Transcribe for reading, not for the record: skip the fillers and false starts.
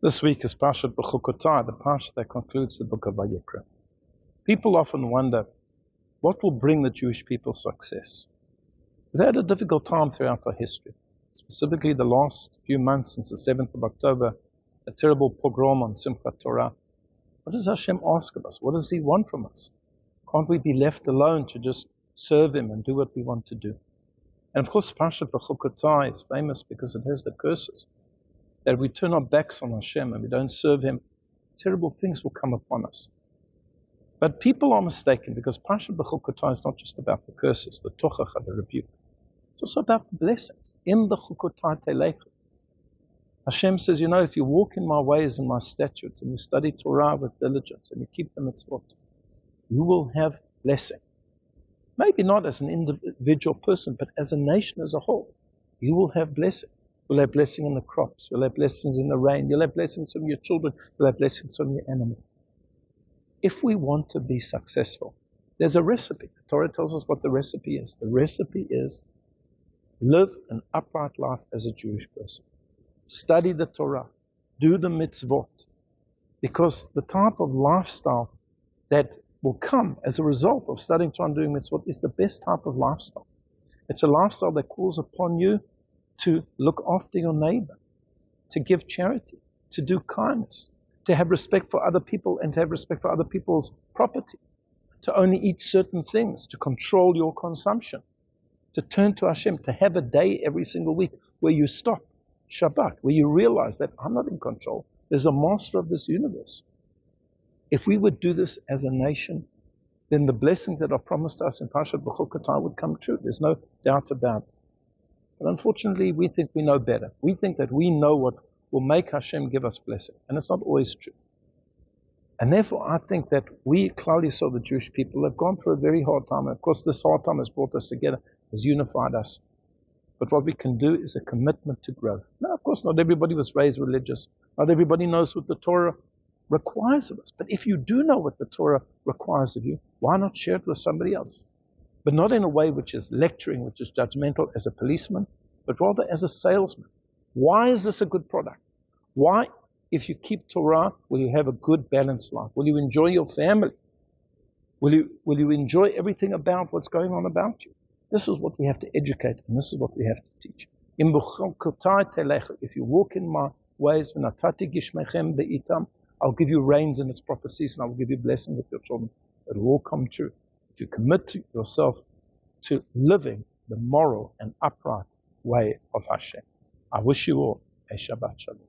This week is Parshat Bechukotai, the Parsha that concludes the book of Vayikra. People often wonder, what will bring the Jewish people success? We've had a difficult time throughout our history, specifically the last few months since the 7th of October, a terrible pogrom on Simchat Torah. What does Hashem ask of us? What does He want from us? Can't we be left alone to just serve Him and do what we want to do? And of course, Parshat Bechukotai is famous because it has the curses. That if we turn our backs on Hashem and we don't serve Him, terrible things will come upon us. But people are mistaken because Parshat Bechukotai is not just about the curses, the tochacha, the rebuke. It's also about the blessings. In Bechukotai telechu. Hashem says, if you walk in my ways and my statutes and you study Torah with diligence and you keep the mitzvot, you will have blessing. Maybe not as an individual person, but as a nation as a whole. You will have blessing. You'll have blessing in the crops. You'll have blessings in the rain. You'll have blessings from your children. You'll have blessings from your animals. If we want to be successful, there's a recipe. The Torah tells us what the recipe is. The recipe is live an upright life as a Jewish person. Study the Torah. Do the mitzvot. Because the type of lifestyle that will come as a result of studying Torah and doing mitzvot is the best type of lifestyle. It's a lifestyle that calls upon you to look after your neighbor, to give charity, to do kindness, to have respect for other people and to have respect for other people's property, to only eat certain things, to control your consumption, to turn to Hashem, to have a day every single week where you stop, Shabbat, where you realize that I'm not in control. There's a master of this universe. If we would do this as a nation, then the blessings that are promised us in Parshat Bechukotai would come true. There's no doubt about it. But unfortunately, we think we know better. We think that we know what will make Hashem give us blessing. And it's not always true. And therefore, I think that we, Klal Yisrael, the Jewish people, have gone through a very hard time. And of course, this hard time has brought us together, has unified us. But what we can do is a commitment to growth. Now, of course, not everybody was raised religious. Not everybody knows what the Torah requires of us. But if you do know what the Torah requires of you, why not share it with somebody else? But not in a way which is lecturing, which is judgmental as a policeman, but rather as a salesman. Why is this a good product? Why, if you keep Torah, will you have a good balanced life? Will you enjoy your family? Will you enjoy everything about what's going on about you? This is what we have to educate, and this is what we have to teach. In Bechukotai telechu, if you walk in my ways, v'natati gishmechem be'itam, I'll give you rains in its proper season. I will give you blessing with your children. It will all come true. If you commit yourself to living the moral and upright way of Hashem. I wish you all a Shabbat Shalom.